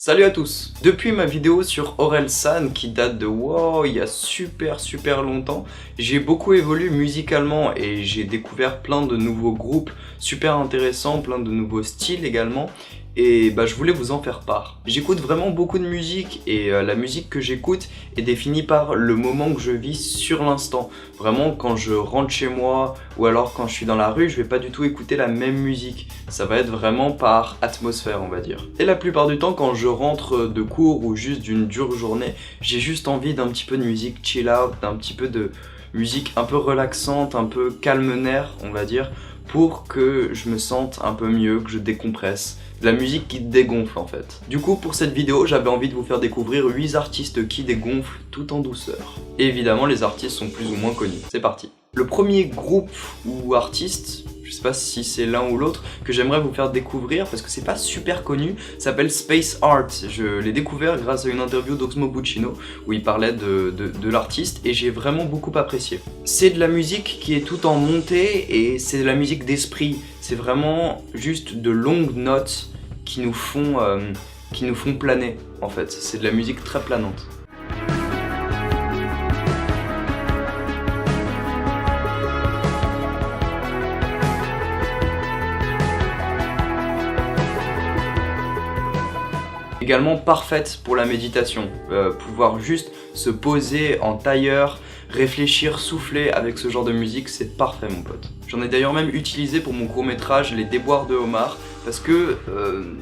Salut à tous! Depuis ma vidéo sur Orelsan qui date de wow, il y a super longtemps, j'ai beaucoup évolué musicalement et j'ai découvert plein de nouveaux groupes super intéressants, plein de nouveaux styles également. Et je voulais vous en faire part. J'écoute vraiment beaucoup de musique et la musique que j'écoute est définie par le moment que je vis sur l'instant. Vraiment quand je rentre chez moi ou alors quand je suis dans la rue, je vais pas du tout écouter la même musique. Ça va être vraiment par atmosphère on va dire. Et la plupart du temps quand je rentre de cours ou juste d'une dure journée, j'ai juste envie d'un petit peu de musique chill out, d'un petit peu de musique un peu relaxante, un peu calme-nerf on va dire, pour que je me sente un peu mieux, que je décompresse. De la musique qui dégonfle en fait. Du coup pour cette vidéo j'avais envie de vous faire découvrir 8 artistes qui dégonflent tout en douceur. Et évidemment les artistes sont plus ou moins connus. C'est parti. Le premier groupe ou artiste, je sais pas si c'est l'un ou l'autre, que j'aimerais vous faire découvrir parce que c'est pas super connu, s'appelle Space Art. Je l'ai découvert grâce à une interview d'Oxmo Puccino où il parlait de l'artiste et j'ai vraiment beaucoup apprécié. C'est de la musique qui est tout en montée et c'est de la musique d'esprit. C'est vraiment juste de longues notes qui nous font planer en fait. C'est de la musique très planante. Également parfaite pour la méditation, pouvoir juste se poser en tailleur, réfléchir, souffler avec ce genre de musique, c'est parfait mon pote. J'en ai d'ailleurs même utilisé pour mon court-métrage Les Déboires de Omar, parce que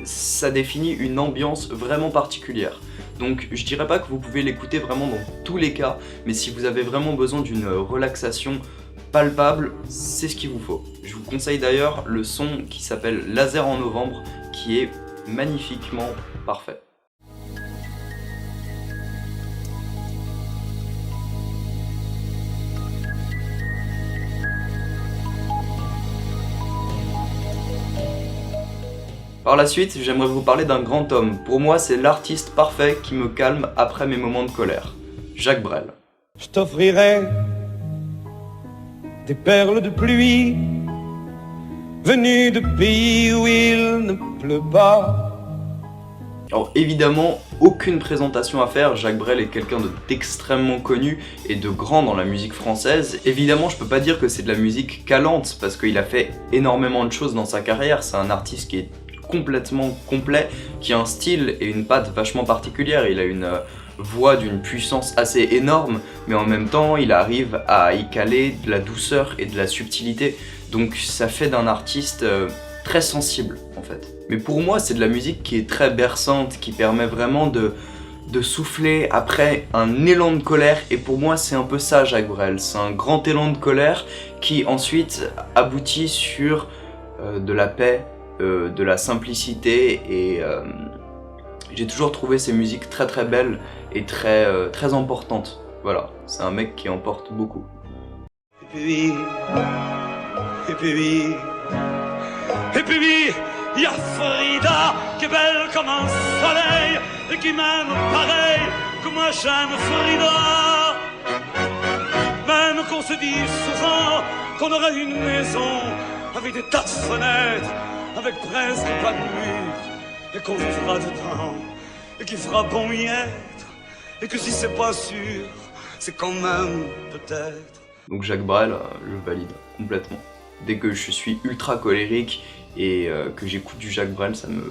ça définit une ambiance vraiment particulière. Donc je dirais pas que vous pouvez l'écouter vraiment dans tous les cas, mais si vous avez vraiment besoin d'une relaxation palpable, c'est ce qu'il vous faut. Je vous conseille d'ailleurs le son qui s'appelle Laser en novembre, qui est magnifiquement parfait. Par la suite, j'aimerais vous parler d'un grand homme. Pour moi, c'est l'artiste parfait qui me calme après mes moments de colère. Jacques Brel. Je t'offrirai des perles de pluie venues de pays où il ne pleut pas. Alors évidemment, aucune présentation à faire, Jacques Brel est quelqu'un d'extrêmement connu et de grand dans la musique française. Évidemment, je peux pas dire que c'est de la musique calante parce qu'il a fait énormément de choses dans sa carrière. C'est un artiste qui est complètement complet, qui a un style et une patte vachement particulière. Il a une voix d'une puissance assez énorme, mais en même temps, il arrive à y caler de la douceur et de la subtilité. Donc ça fait d'un artiste très sensible en fait. Mais pour moi c'est de la musique qui est très berçante, qui permet vraiment de souffler après un élan de colère, et pour moi c'est un peu ça Jacques Brel, c'est un grand élan de colère qui ensuite aboutit sur de la paix, de la simplicité, et j'ai toujours trouvé ces musiques très belles et très importantes. Voilà, c'est un mec qui emporte beaucoup. Et puis, y a Frida, qui est belle comme un soleil, et qui m'aime pareil que moi j'aime Frida. Même qu'on se dit souvent qu'on aurait une maison avec des tas de fenêtres, avec presque pas de mur, et qu'on vivra dedans, et qu'il fera bon y être, et que si c'est pas sûr, c'est quand même peut-être. Donc Jacques Brel, je valide complètement. Dès que je suis ultra colérique et que j'écoute du Jacques Brel, ça me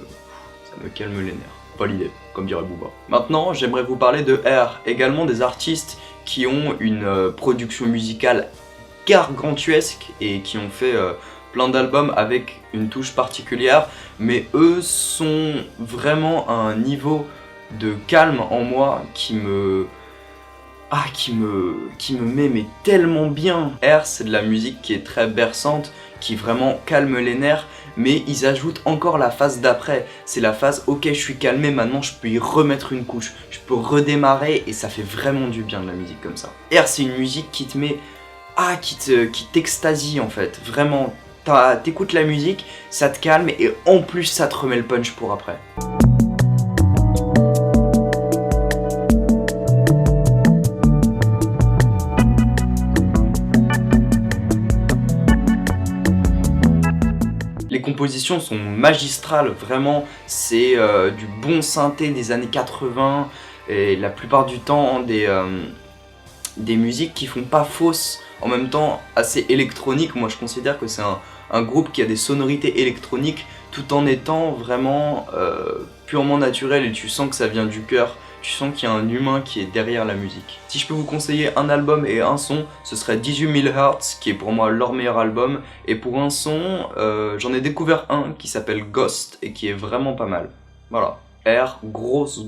calme les nerfs. Validé, comme dirait Booba. Maintenant, j'aimerais vous parler de R, également des artistes qui ont une production musicale gargantuesque et qui ont fait plein d'albums avec une touche particulière, mais eux sont vraiment à un niveau de calme en moi qui me met mais tellement bien. R, c'est de la musique qui est très berçante, qui vraiment calme les nerfs, mais ils ajoutent encore la phase d'après. C'est la phase ok je suis calmé, maintenant je peux y remettre une couche, je peux redémarrer, et ça fait vraiment du bien de la musique comme ça. R, c'est une musique qui te met, qui t'extasie en fait, vraiment. T'écoutes la musique, ça te calme et en plus ça te remet le punch pour après. compositions sont magistrales, vraiment, c'est du bon synthé des années 80, et la plupart du temps des musiques qui font pas fausses, en même temps assez électroniques. Moi je considère que c'est un groupe qui a des sonorités électroniques tout en étant vraiment purement naturel, et tu sens que ça vient du cœur. Tu sens qu'il y a un humain qui est derrière la musique. Si je peux vous conseiller un album et un son, ce serait 18 000 Hertz, qui est pour moi leur meilleur album. Et pour un son, j'en ai découvert un qui s'appelle Ghost, et qui est vraiment pas mal. Voilà. R, grosse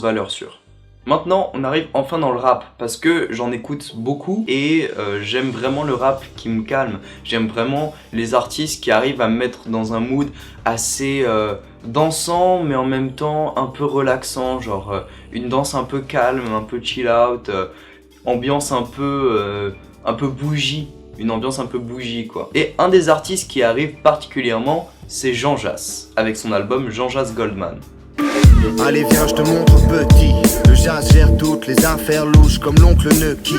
valeur sûre. Maintenant, on arrive enfin dans le rap, parce que j'en écoute beaucoup, et j'aime vraiment le rap qui me calme. J'aime vraiment les artistes qui arrivent à me mettre dans un mood assez dansant, mais en même temps un peu relaxant, genre une danse un peu calme, un peu chill out, ambiance un peu bougie, une ambiance un peu bougie quoi. Et un des artistes qui arrive particulièrement, c'est Jean Jass, avec son album Jean Jass Goldman. Allez viens je te montre petit, le jazz gère toutes les affaires louches comme l'oncle Nucky.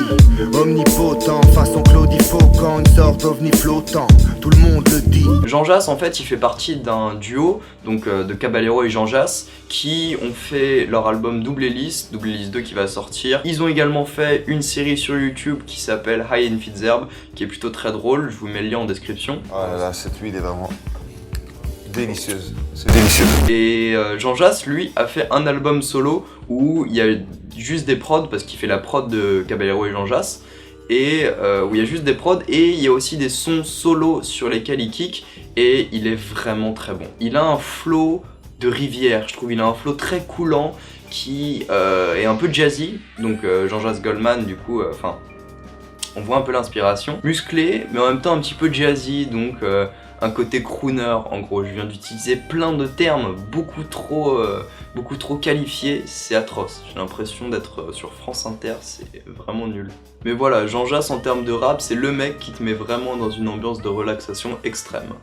Omnipotent, façon Claudifo quand une sorte d'ovni flottant, tout le monde le dit. Jean Jass en fait il fait partie d'un duo, donc de Caballero et Jean Jass, qui ont fait leur album Double Hélice 2 qui va sortir. Ils ont également fait une série sur YouTube qui s'appelle High and Fitzherb, qui est plutôt très drôle, je vous mets le lien en description. Oh là là, cette huile est vraiment délicieuse, c'est délicieux. Et Jean Jass, lui, a fait un album solo où il y a juste des prods, parce qu'il fait la prod de Caballero et Jean Jass, et où il y a juste des prods, et il y a aussi des sons solo sur lesquels il kick, et il est vraiment très bon. Il a un flow de rivière, je trouve, il a un flow très coulant, qui est un peu jazzy, donc Jean Jass Goldman, du coup, on voit un peu l'inspiration. Musclé, mais en même temps un petit peu jazzy, donc un côté crooner en gros. Je viens d'utiliser plein de termes beaucoup trop qualifiés, c'est atroce. J'ai l'impression d'être sur France Inter, c'est vraiment nul. Mais voilà, Jean Jass en termes de rap, c'est le mec qui te met vraiment dans une ambiance de relaxation extrême.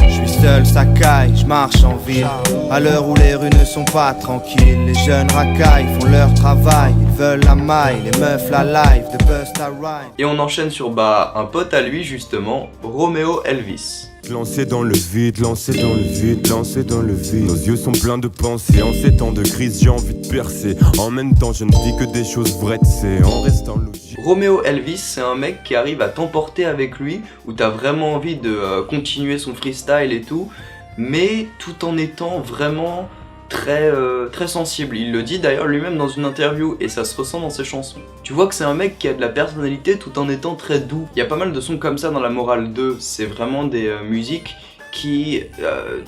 Je suis seul, ça caille, je marche en ville. À l'heure où les rues ne sont pas tranquilles, les jeunes racailles font leur travail. Ils veulent la maille, les meufs la live, de Busta Rhymes. Et on enchaîne sur un pote à lui justement, Romeo Elvis. Lancé dans le vide, lancé dans le vide, lancé dans le vide. Nos yeux sont pleins de pensées, en ces temps de crise j'ai envie de percer. En même temps je ne dis que des choses vraies, c'est en restant logique. Romeo Elvis, c'est un mec qui arrive à t'emporter avec lui, où t'as vraiment envie de continuer son freestyle et tout, mais tout en étant vraiment très sensible. Il le dit d'ailleurs lui-même dans une interview, et ça se ressent dans ses chansons. Tu vois que c'est un mec qui a de la personnalité tout en étant très doux. Il y a pas mal de sons comme ça dans La Morale 2, c'est vraiment des musiques qui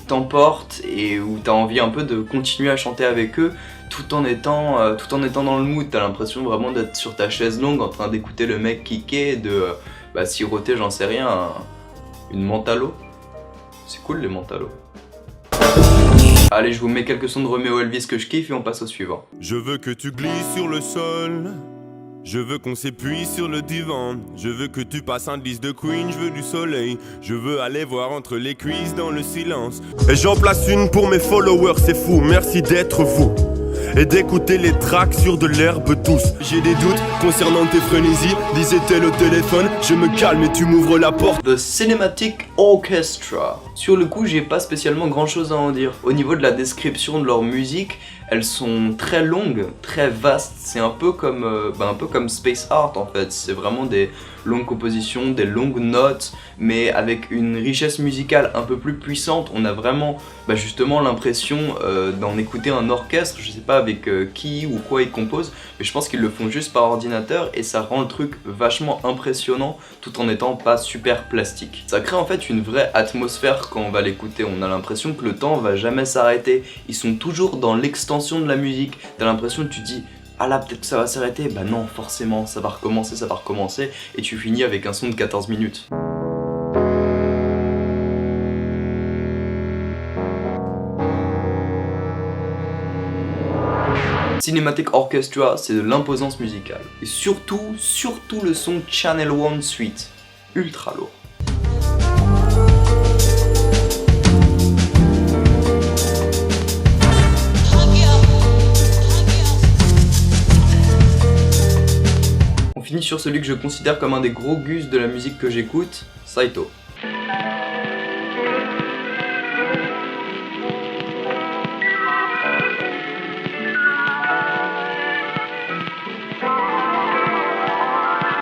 t'emportent et où t'as envie un peu de continuer à chanter avec eux tout en étant dans le mood. T'as l'impression vraiment d'être sur ta chaise longue en train d'écouter le mec kicker, de siroter, j'en sais rien, une mentalo. C'est cool les mentalos. Allez, je vous mets quelques sons de Romeo Elvis que je kiffe et on passe au suivant. Je veux que tu glisses sur le sol, je veux qu'on s'épuise sur le divan, je veux que tu passes un disque de Queen, je veux du soleil, je veux aller voir entre les cuisses dans le silence. Et j'en place une pour mes followers, c'est fou, merci d'être vous. Et d'écouter les tracks sur de l'herbe douce. J'ai des doutes concernant tes frénésies, disait-elle au téléphone. Je me calme et tu m'ouvres la porte. The Cinematic Orchestra. Sur le coup, j'ai pas spécialement grand chose à en dire. Au niveau de la description de leur musique, elles sont très longues, très vastes. C'est un peu comme Space Art en fait. C'est vraiment des longues compositions, des longues notes, mais avec une richesse musicale un peu plus puissante. On a vraiment justement l'impression d'en écouter un orchestre. Je sais pas avec qui ou quoi ils composent, mais je pense qu'ils le font juste par ordinateur et ça rend le truc vachement impressionnant tout en étant pas super plastique. Ça crée en fait une vraie atmosphère quand on va l'écouter. On a l'impression que le temps va jamais s'arrêter. Ils sont toujours dans l'extension de la musique. T'as l'impression que tu dis ah là peut-être que ça va s'arrêter, bah non forcément ça va recommencer et tu finis avec un son de 14 minutes. Cinematic Orchestra, c'est de l'imposance musicale. Et surtout le son Channel One Suite, ultra lourd. On finit sur celui que je considère comme un des gros gus de la musique que j'écoute, Saito.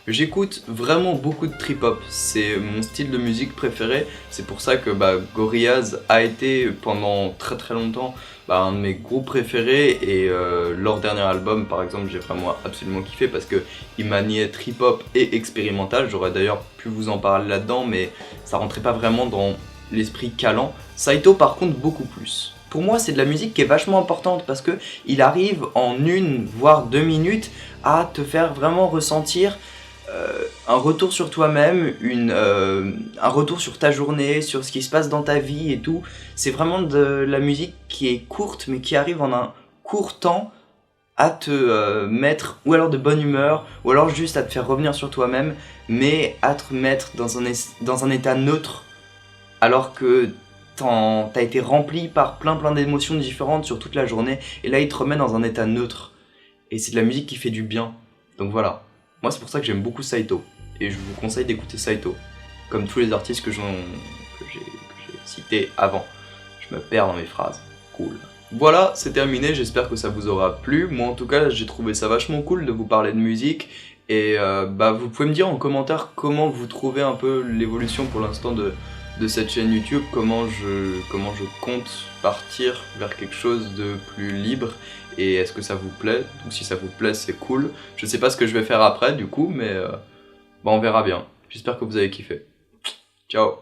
J'écoute vraiment beaucoup de trip-hop, c'est mon style de musique préféré, c'est pour ça que Gorillaz a été pendant très très longtemps un de mes groupes préférés et leur dernier album par exemple j'ai vraiment absolument kiffé parce que il maniait trip-hop et expérimental, j'aurais d'ailleurs pu vous en parler là-dedans mais ça rentrait pas vraiment dans l'esprit calant. Saito par contre beaucoup plus. Pour moi c'est de la musique qui est vachement importante parce que il arrive en 1 voire 2 minutes à te faire vraiment ressentir un retour sur toi-même, un retour sur ta journée, sur ce qui se passe dans ta vie et tout. C'est vraiment de la musique qui est courte mais qui arrive en un court temps à te mettre ou alors de bonne humeur ou alors juste à te faire revenir sur toi-même mais à te mettre dans un état neutre alors que t'as été rempli par plein d'émotions différentes sur toute la journée et là il te remet dans un état neutre et c'est de la musique qui fait du bien. Donc voilà. Moi c'est pour ça que j'aime beaucoup Saito et je vous conseille d'écouter Saito comme tous les artistes que j'ai cités avant. Je me perds dans mes phrases, cool. Voilà, c'est terminé, j'espère que ça vous aura plu. Moi en tout cas j'ai trouvé ça vachement cool de vous parler de musique et vous pouvez me dire en commentaire comment vous trouvez un peu l'évolution pour l'instant de cette chaîne YouTube, comment je compte partir vers quelque chose de plus libre et est-ce que ça vous plaît. Donc si ça vous plaît c'est cool. Je sais pas ce que je vais faire après du coup mais on verra bien. J'espère que vous avez kiffé. Ciao.